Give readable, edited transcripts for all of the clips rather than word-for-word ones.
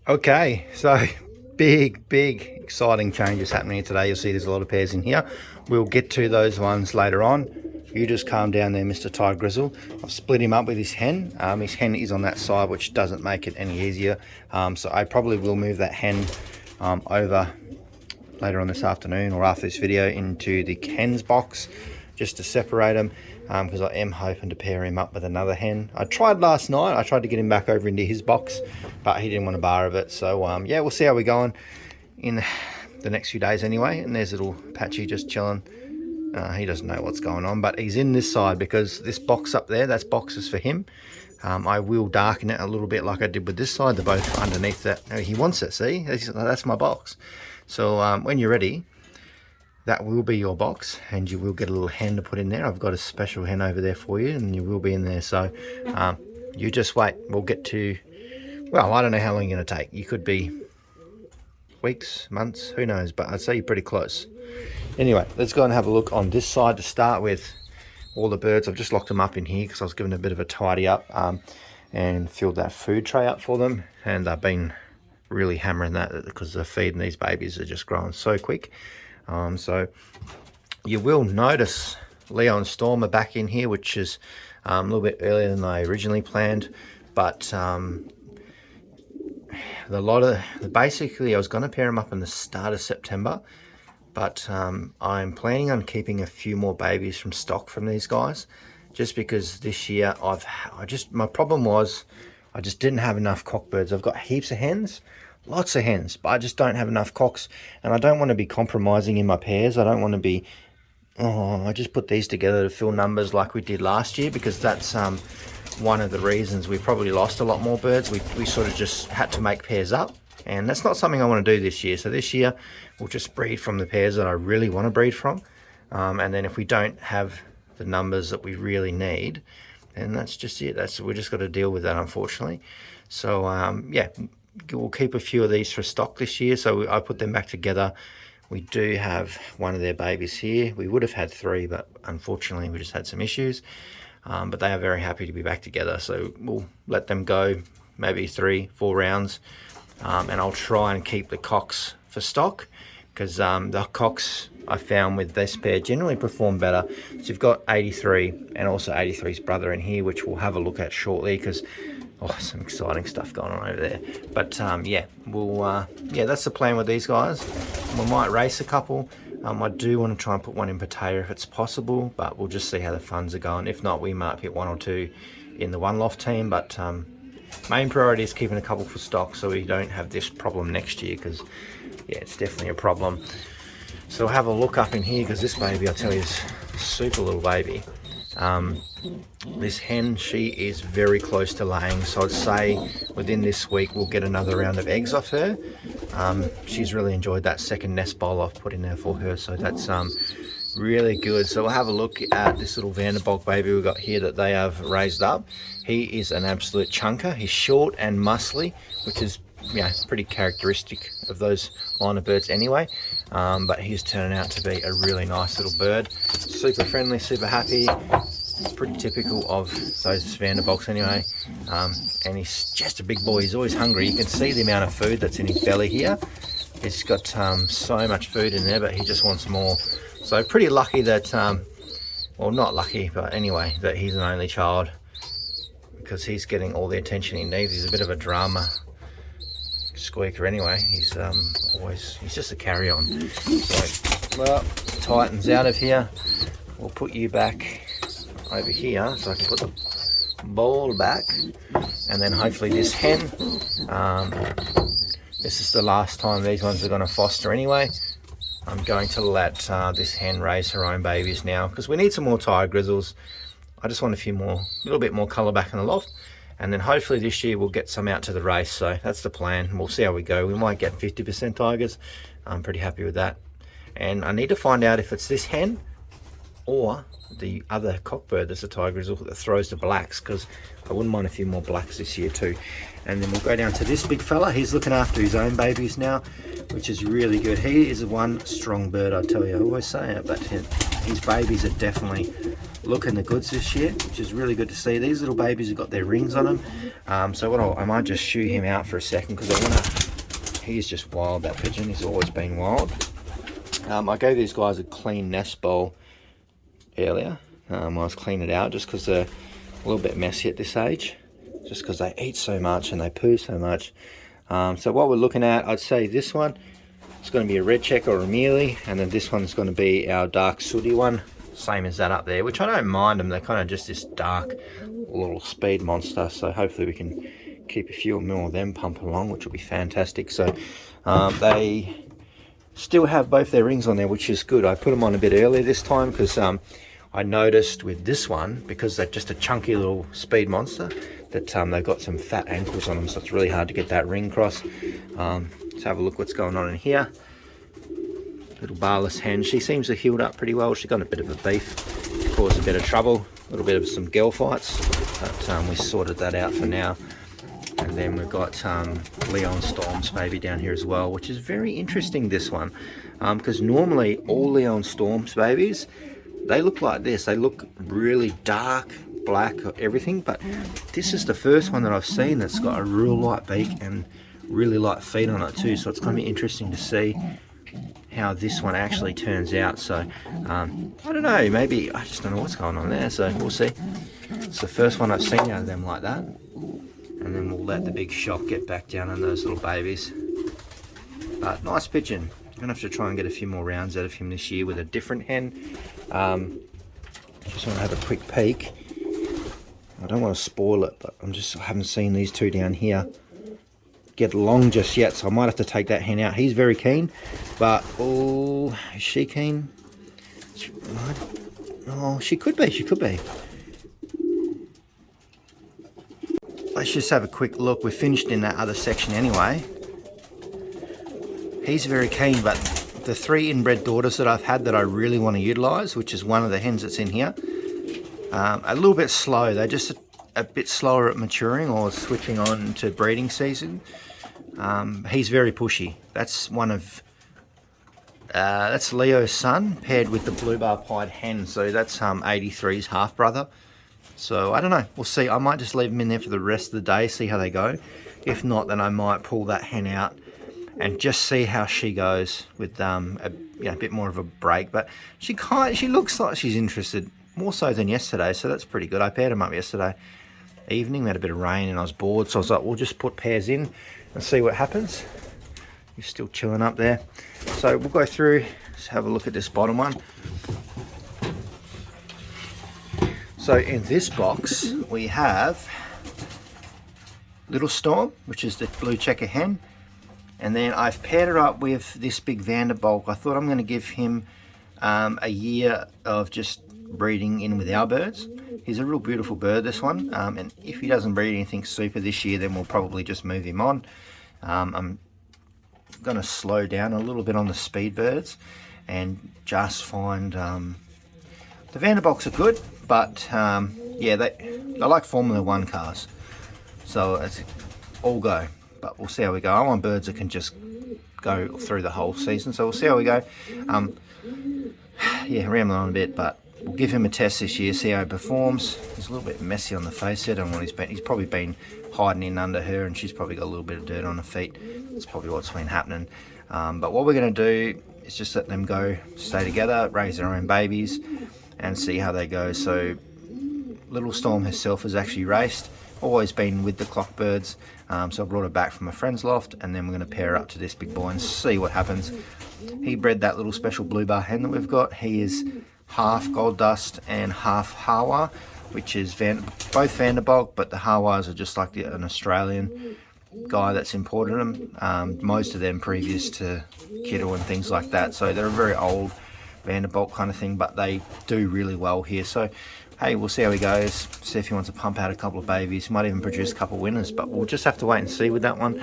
Okay, so big exciting changes happening today. You'll see there's a lot of pairs in here. We'll get to those ones later on. You just calm down there, Mr. Ty Grizzle. I've split him up with his hen. His hen is on that side, which doesn't make it any easier. So I probably will move that hen over later on this afternoon or after this video into the hens box just to separate them, because I am hoping to pair him up with another hen. I tried last night. I tried to get him back over into his box, but he didn't want a bar of it. So yeah, we'll see how we're going in the next few days anyway. And there's little Patchy just chilling. He doesn't know what's going on, but he's in this side because this box up there, that's boxes for him. I will darken it a little bit like I did with this side. They're both underneath that. He wants it, see? That's my box. So when you're ready, that will be your box, and you will get a little hen to put in there. I've got a special hen over there for you, and you will be in there. So you just wait. We'll get to, well, I don't know how long you're going to take. You could be weeks, months, who knows, but I'd say you're pretty close. Anyway, let's go and have a look on this side to start with. All the birds, I've just locked them up in here because I was giving a bit of a tidy up and filled that food tray up for them, and I've been really hammering that because the feeding these babies are just growing so quick. So you will notice Leo and Storm are back in here, which is a little bit earlier than I originally planned, but basically I was going to pair them up in the start of September, but I'm planning on keeping a few more babies from stock from these guys, just because this year my problem was I just didn't have enough cockbirds. I've got heaps of hens, lots of hens, but I just don't have enough cocks, and I don't want to be compromising in my pairs. I don't want to be, I just put these together to fill numbers like we did last year, because that's one of the reasons we probably lost a lot more birds. We sort of just had to make pairs up, and that's not something I want to do this year. So this year we'll just breed from the pairs that I really want to breed from, and then if we don't have the numbers that we really need, then that's just it. We just got to deal with that, unfortunately. So yeah, we'll keep a few of these for stock this year. So I put them back together. We do have one of their babies here. We would have had 3, but unfortunately we just had some issues. But they are very happy to be back together. So we'll let them go maybe 3-4 rounds. And I'll try and keep the cocks for stock, because the cocks I found with this pair generally perform better. So you've got 83 and also 83's brother in here, which we'll have a look at shortly, because some exciting stuff going on over there. But yeah, that's the plan with these guys. We might race a couple. I do want to try and put one in Pattaya if it's possible, but we'll just see how the funds are going. If not, we might hit 1 or 2 in the one loft team, but main priority is keeping a couple for stock so we don't have this problem next year, because yeah, it's definitely a problem. So have a look up in here, because this baby, I tell you, is a super little baby. This hen, she is very close to laying, so I'd say within this week we'll get another round of eggs off her. She's really enjoyed that second nest bowl I've put in there for her, so that's really good. So we'll have a look at this little Vanderbilt baby we've got here that they have raised up. He is an absolute chunker. He's short and muscly, which is, you know, pretty characteristic of those line of birds anyway. But he's turning out to be a really nice little bird. Super friendly, super happy. Pretty typical of those Vanderbilts anyway. And he's just a big boy. He's always hungry. You can see the amount of food that's in his belly here. He's got so much food in there, but he just wants more. So pretty lucky that, well, not lucky, but anyway, that he's an only child, because he's getting all the attention he needs. He's a bit of a drama squeaker anyway. He's just a carry-on. So, well, Titan's out of here. We'll put you back over here so I can put the ball back, and then hopefully this hen, this is the last time these ones are going to foster anyway. I'm going to let this hen raise her own babies now, because we need some more tiger grizzles. I just want a little bit more colour back in the loft, and then hopefully this year we'll get some out to the race. So that's the plan. We'll see how we go. We might get 50% tigers. I'm pretty happy with that. And I need to find out if it's this hen or the other cockbird that's a tiger grizzle that throws the blacks, because I wouldn't mind a few more blacks this year too. And then we'll go down to this big fella. He's looking after his own babies now, which is really good. He is one strong bird, I tell you. I always say it, but his babies are definitely looking the goods this year, which is really good to see. These little babies have got their rings on them. So what I might just shoo him out for a second, because I want to, he's just wild, that pigeon. He's always been wild. I gave these guys a clean nest bowl earlier. I was cleaning it out just because they're a little bit messy at this age, just because they eat so much and they poo so much. So what we're looking at, I'd say this one, it's going to be a red check or a mealy, and then this one's going to be our dark sooty one, same as that up there, which I don't mind them. They're kind of just this dark little speed monster, so hopefully we can keep a few more of them pumping along, which will be fantastic. So they still have both their rings on there, which is good. I put them on a bit earlier this time because I noticed with this one, because they're just a chunky little speed monster, that they've got some fat ankles on them, so it's really hard to get that ring cross. Let's have a look what's going on in here. Little barless hen. She seems to have healed up pretty well. She got a bit of a beef, caused a bit of trouble, a little bit of some girl fights, but we sorted that out for now. And then we've got Leon Storm's baby down here as well, which is very interesting, this one, because normally all Leon Storm's babies, they look like this. They look really dark, black, everything, but this is the first one that I've seen that's got a real light beak and really light feet on it too. So it's going to be interesting to see how this one actually turns out. So I don't know, maybe I just don't know what's going on there, so we'll see. It's the first one I've seen out of them like that, and then we'll let the big shock get back down on those little babies. But nice pigeon. I'm gonna have to try and get a few more rounds out of him this year with a different hen. Just want to have a quick peek. I don't want to spoil it, but I haven't seen these two down here get along just yet, so I might have to take that hen out. He's very keen, but oh, is she keen? Oh, she could be, she could be. Let's just have a quick look. We're finished in that other section anyway. He's very keen, but the 3 inbred daughters that I've had that I really want to utilise, which is one of the hens that's in here, a little bit slow. They're just a bit slower at maturing or switching on to breeding season. He's very pushy. That's one of that's Leo's son paired with the blue bar pied hen, so that's 83's half brother. So I don't know, we'll see. I might just leave them in there for the rest of the day, see how they go. If not, then I might pull that hen out and just see how she goes with a bit more of a break. But she looks like she's interested, more so than yesterday, so that's pretty good. I paired them up yesterday evening. We had a bit of rain and I was bored, so I was like, we'll just put pairs in and see what happens. He's still chilling up there. So we'll go through, let's have a look at this bottom one. So in this box we have Little Storm, which is the blue checker hen, and then I've paired her up with this big Vanderbilt. I thought I'm going to give him a year of just breeding in with our birds. He's a real beautiful bird, this one, and if he doesn't breed anything super this year, then we'll probably just move him on. I'm going to slow down a little bit on the speed birds and just find the Vanderbilts are good, but yeah, they like Formula 1 cars, so it's all go. But we'll see how we go. I want birds that can just go through the whole season, so we'll see how we go. Yeah, rambling on a bit, but we'll give him a test this year, see how he performs. He's a little bit messy on the face here, and what he's probably been hiding in under her, and she's probably got a little bit of dirt on her feet. That's probably what's been happening. But what we're going to do is just let them go, stay together, raise their own babies, and see how they go. So Little Storm herself has actually raced, always been with the clock birds, so I brought her back from a friend's loft, and then we're going to pair her up to this big boy and see what happens. He bred that little special blue bar hen that we've got. He is half gold dust and half Hawa, which is both Vanderbilt, but the Hawas are just like an Australian guy that's imported them, most of them previous to Kittel and things like that, so they're a very old Vanderbilt kind of thing, but they do really well here. So hey, we'll see how he goes, see if he wants to pump out a couple of babies. He might even produce a couple of winners, but we'll just have to wait and see with that one.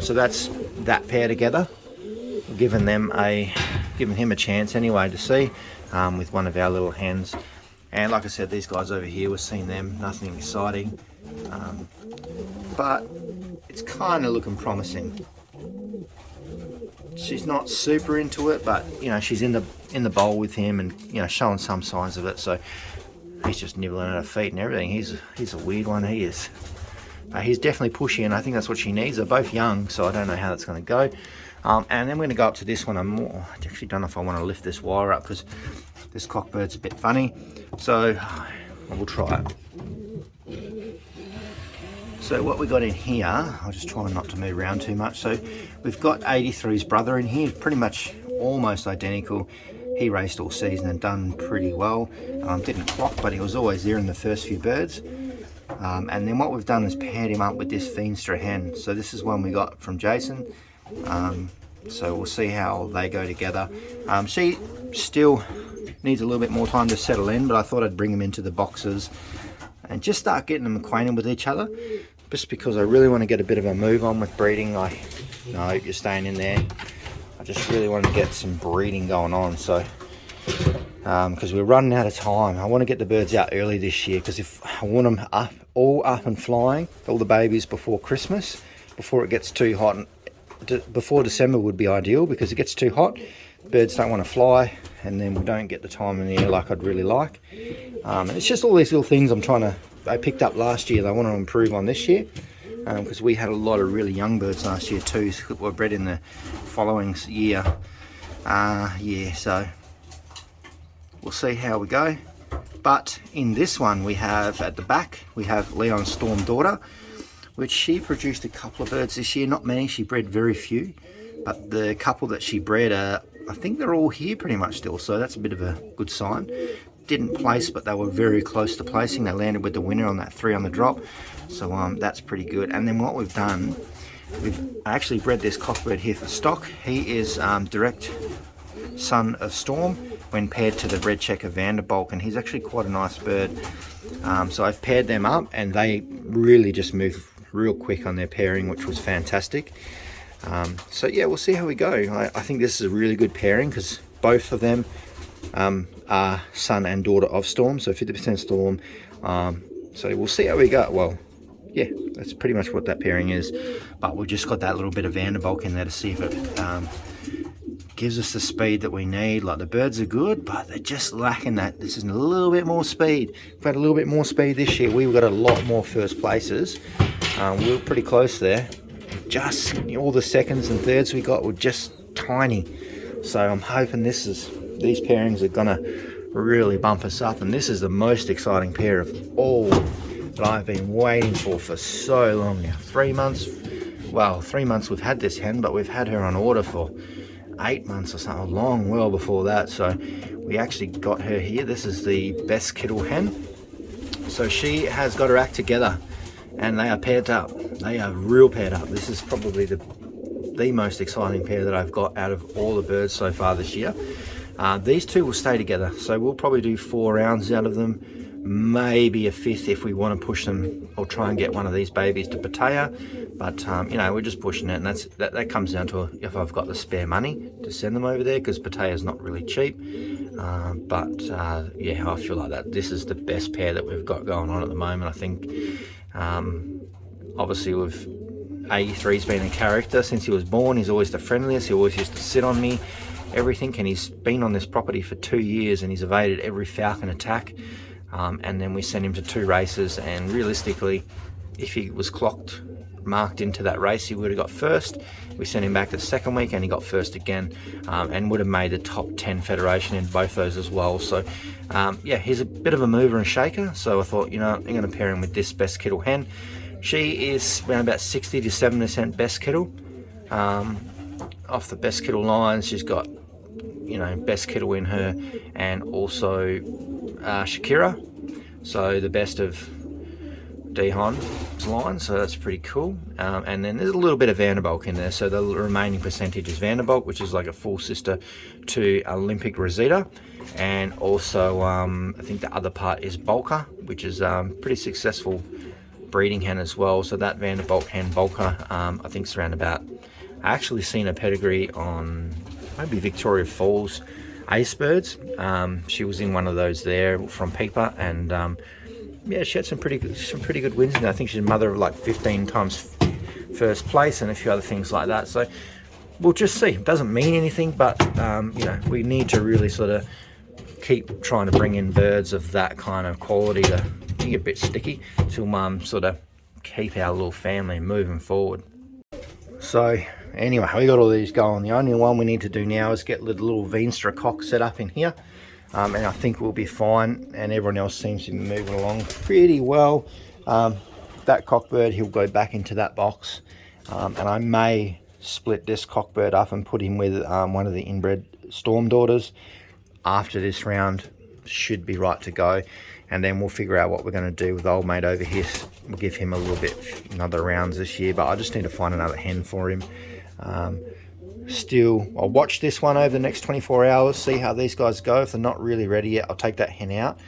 So that's that pair together, giving him a chance anyway to see with one of our little hens. And like I said, these guys over here, we've seen them, nothing exciting, but it's kind of looking promising. She's not super into it, but you know, she's in the bowl with him, and you know, showing some signs of it. So He's just nibbling at her feet and everything. He's a weird one, he is. But he's definitely pushy, and I think that's what she needs. They're both young, so I don't know how that's going to go. And then we're going to go up to this one. I actually don't know if I want to lift this wire up because this cockbird's a bit funny. So we'll try it. So what we got in here, I'll just try not to move around too much. So we've got 83's brother in here, pretty much almost identical. He raced all season and done pretty well. Didn't clock, but he was always there in the first few birds. And then what we've done is paired him up with this Feenstra hen. So this is one we got from Jason. So we'll see how they go together. She still needs a little bit more time to settle in, but I thought I'd bring them into the boxes and just start getting them acquainted with each other, just because I really want to get a bit of a move on with breeding. No, you're staying in there. I just really want to get some breeding going on. So because we're running out of time, I want to get the birds out early this year, because if I want them all up and flying, all the babies before Christmas, before it gets too hot. And before December would be ideal, because it gets too hot, birds don't want to fly, and then we don't get the time in the year like I'd really like. And it's just all these little things I picked up last year that I want to improve on this year, because we had a lot of really young birds last year too that were bred in the following year. Yeah, so we'll see how we go. But in this one, we have at the back, we have Leon's Storm daughter, which she produced a couple of birds this year. Not many, she bred very few, but the couple that she bred, I think they're all here pretty much still, so that's a bit of a good sign. Didn't place, but they were very close to placing. They landed with the winner on that 3 on the drop, so that's pretty good. And then what we've done, we've actually bred this cockbird here for stock. He is direct son of Storm when paired to the red checker Vanderbalk, and he's actually quite a nice bird. So I've paired them up, and they really just move real quick on their pairing, which was fantastic. So yeah, we'll see how we go. I think this is a really good pairing, because both of them are son and daughter of Storm, so 50% Storm. So we'll see how we go. Well, yeah, that's pretty much what that pairing is, but we've just got that little bit of Vanderbalk in there to see if it gives us the speed that we need. Like, the birds are good, but they're just lacking that. This is a little bit more speed. If we had a little bit more speed this year, we've got a lot more first places. We were pretty close there. Just all the seconds and thirds we got were just tiny. So I'm hoping these pairings are gonna really bump us up, and this is the most exciting pair of all that I've been waiting for so long now. 3 months. Well, 3 months we've had this hen, but we've had her on order for 8 months or something, long well before that. So we actually got her here. This is the Best Kittel hen. So she has got her act together, and they are paired up. They are real paired up. This is probably the most exciting pair that I've got out of all the birds so far this year. These two will stay together, so we'll probably do 4 rounds out of them, maybe a 5th if we want to push them or try and get one of these babies to Pattaya. But you know, we're just pushing it, and that comes down to if I've got the spare money to send them over there, because Pattaya is not really cheap. Yeah, I feel like that this is the best pair that we've got going on at the moment. I think obviously with 83's been a character since he was born. He's always the friendliest. He always used to sit on me, everything, and he's been on this property for 2 years, and he's evaded every falcon attack. And then we sent him to 2 races, and realistically, if he was marked into that race, he would have got first. We sent him back the second week, and he got first again, and would have made the top 10 federation in both those as well. So yeah, he's a bit of a mover and shaker, so I thought, you know, I'm going to pair him with this Best Kittel hen. She is around about 60 to 70% Best Kittel. Off the Best Kittel lines, she's got, you know, Best Kittel in her, and also Shakira, so the best of Dehon's line, so that's pretty cool. And then there's a little bit of Vanderbalk in there, so the remaining percentage is Vanderbalk, which is like a full sister to Olympic Rosita, and also I think the other part is Bolka, which is pretty successful breeding hen as well. So that Vanderbalk hen, Bolka, I think it's around about, I actually seen a pedigree on maybe Victoria Falls Ace Birds. She was in one of those there from Peeper, and yeah, she had some pretty good wins, and I think she's a mother of like 15 times first place and a few other things like that. So we'll just see. It doesn't mean anything, but you know, we need to really sort of keep trying to bring in birds of that kind of quality to get a bit sticky to sort of keep our little family moving forward. So anyway, we got all these going. The only one we need to do now is get the little Veenstra cock set up in here, and I think we'll be fine, and everyone else seems to be moving along pretty well. That cockbird, he'll go back into that box, and I may split this cockbird up and put him with one of the inbred storm daughters after this round. Should be right to go, and then we'll figure out what we're going to do with old mate over here. We'll give him a little bit another rounds this year, but I just need to find another hen for him. Still, I'll watch this one over the next 24 hours, see how these guys go. If they're not really ready yet, I'll take that hen out.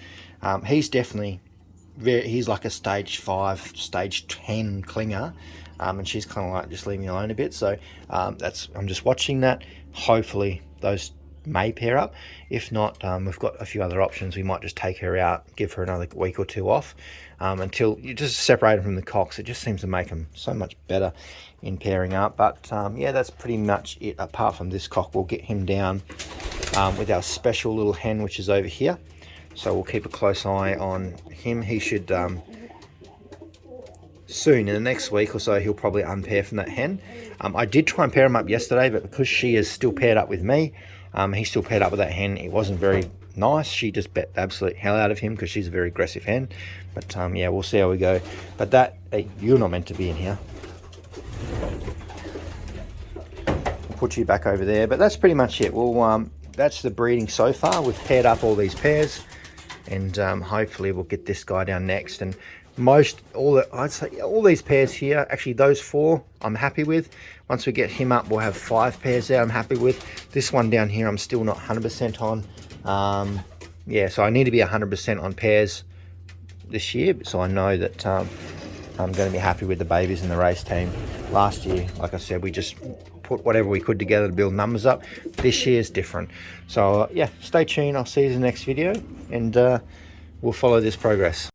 He's definitely he's like a stage 5, stage 10 clinger, and she's kind of like just leave me alone a bit. So I'm just watching that. Hopefully those may pair up. If not, we've got a few other options. We might just take her out, give her another week or two off, until you just separate them from the cocks. It just seems to make them so much better in pairing up. But yeah, that's pretty much it. Apart from this cock, we'll get him down with our special little hen, which is over here. So we'll keep a close eye on him. He should soon, in the next week or so, he'll probably unpair from that hen. I did try and pair him up yesterday, but because she is still paired up with me, he's still paired up with that hen. It wasn't very nice. She just bet the absolute hell out of him because she's a very aggressive hen. But yeah, we'll see how we go. But that, you're not meant to be in here. We'll put you back over there. But that's pretty much it. Well, that's the breeding so far. We've paired up all these pairs, and hopefully we'll get this guy down next. And I'd say all these pairs here, actually those 4 I'm happy with. Once we get him up, we'll have 5 pairs there I'm happy with. This one down here I'm still not 100% on. Yeah, so I need to be 100% on pairs this year, so I know that I'm going to be happy with the babies in the race team. Last year, like I said, we just put whatever we could together to build numbers up. This year's different. So yeah, stay tuned. I'll see you in the next video, and we'll follow this progress.